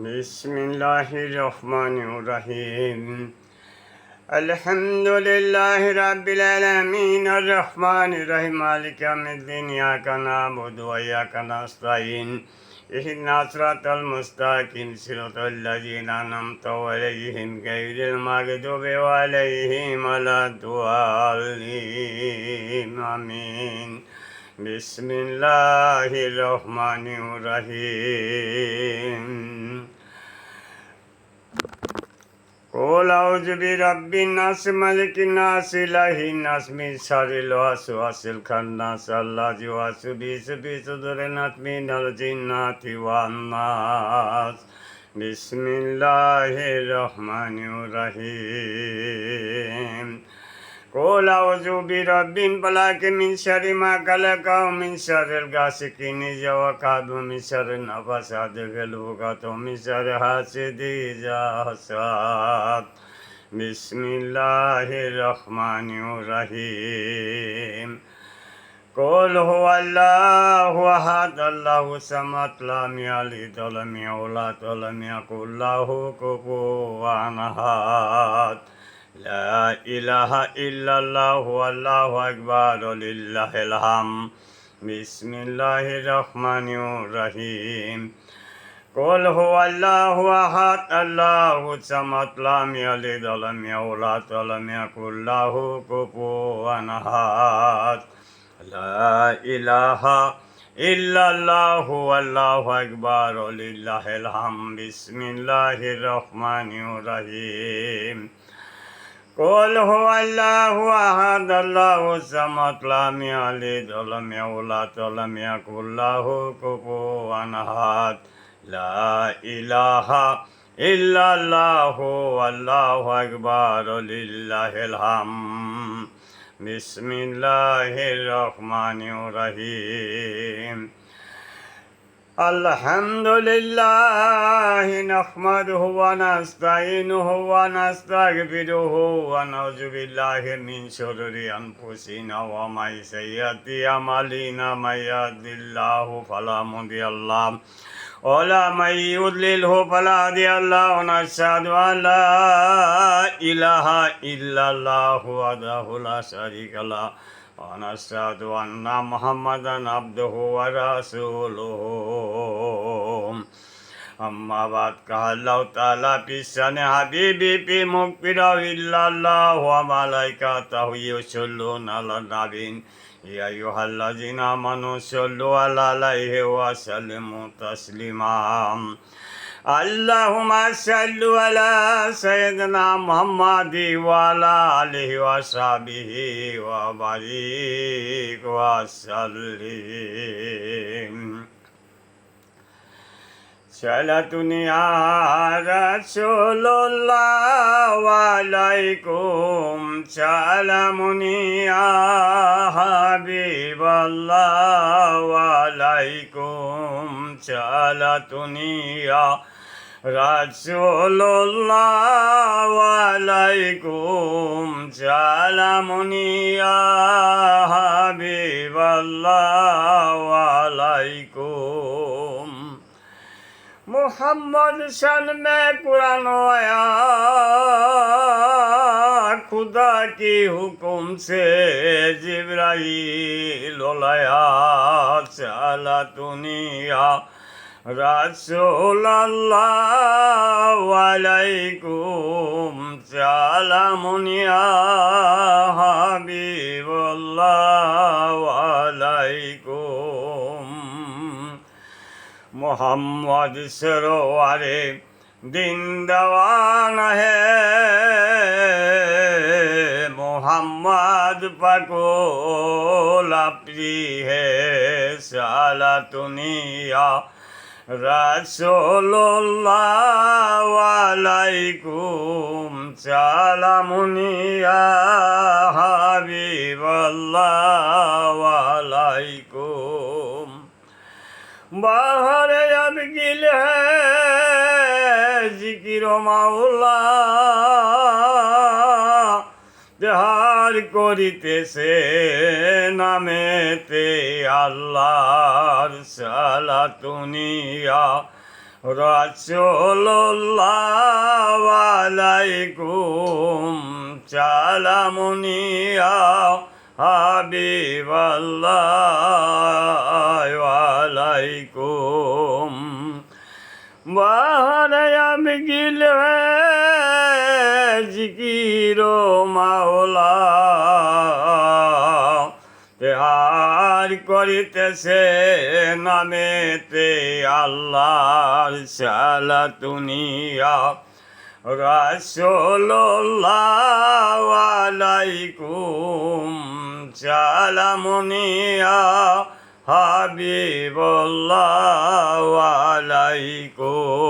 বিসমিল্লাহির রহমানির রহিম। আলহামদুলিল্লাহি রাব্বিল আলামিন আর রহমানির রহিম মালিকি ইয়াউমিদ্দিন ইয়াকা না'বুদু ওয়া ইয়াকা নাস্তাইন ইহদিনাস সিরাতাল মুস্তাকিম সিরাতাল লাযিনা আন'আমতা আলাইহিম গায়রিল মাগদুবি আলাইহিম ওয়ালাদ-দাল্লিন আমিন। বিসমিল্লাহির রহমানির রহিম। قل أعوذ برب الناس ملك الناس إله الناس من شر الوسواس الخناس الذي يوسوس في صدور الناس من الجنة والناس. بسم الله الرحمن الرحيم. قل أعوذ برب الفلق من شر ما خلق ومن شر غاسق إذا وقب ومن شر النفاثات في العقد ومن شر حاسد إذا حسد. بسم الله الرحمن الرحيم. قل هو الله أحد الله الصمد لم يلد ولم يولد ولم يكن له كفوا أحد. لا إله إلا الله والله أكبر ولله الحمد. بسم الله الرحمن الرحيم. قل هو الله أحد الله الصمد لم يلد ولم يولد ولم يكن له كفوا أحد. لا إله إلا الله والله أكبر ولله الحمد. بسم الله الرحمن الرحيم. قل هو الله أحد الله الصمد لم يلد ولم يولد ولم يكن له كفوا أحد. لا إله إلا الله والله أكبر ولله الحمد. بسم الله الرحمن الرحيم. الحمد لله نحمده ونستعينه ونستغفره ونعوذ بالله من شرور أنفسنا ومن سيئات أعمالنا من يهده الله فلا مضل له ولا من يضلله فلا هادي له ونشهد أن لا إله إلا الله وحده لا شريك له ونشهد أن محمدا عبده ورسوله. أما بعد قال الله تعالى في شأن حبيبي في مغفرة إلا الله وملائكته يصلون على النبي يا أيها الذين آمنوا صلوا عليه وسلموا تسليما. اللهم صل على سيدنا محمد وعلى آله وصحبه وبارك وسلم. صلاتني يا رسول الله وعليكم سلامني يا حبيب الله وعليكم صلاتني يا رسول الله وعليكم سلامني يا حبيب الله وعليكم. मोहम्मद शन में कुरान आया खुदा की हुक्म से जिब्राईल लाया चला दुनिया रसूल अल्लाह वालेकुम सलामुनिया हबीबुल्लाह वालेकुम. मोहम्मद सरोवारे दिन दवान है मोहम्मद पकोला प्री है साला दुनिया रसूलुल्लाह वालेकुम सलामुनिया हबीबुल्लाह वालेकुम. बाहर अब गिल है जिक्र मौला जहार করিতেছে নামেতে আল্লাহর সালাতুনিয়া রাসূলুল্লাহ আলাইকুম সালামুনিয়া হাবিবাল্লাহ আলাইকুম বাহারায়াম গিলে জিকিরো মাওলা তেহার করিতেছে নামেতে আল্লাহর সালাতুনিয়া রাসূলুল্লাহ আলাইকুম সালামুনিয়া হাবিবাল্লাহ আলাইকুম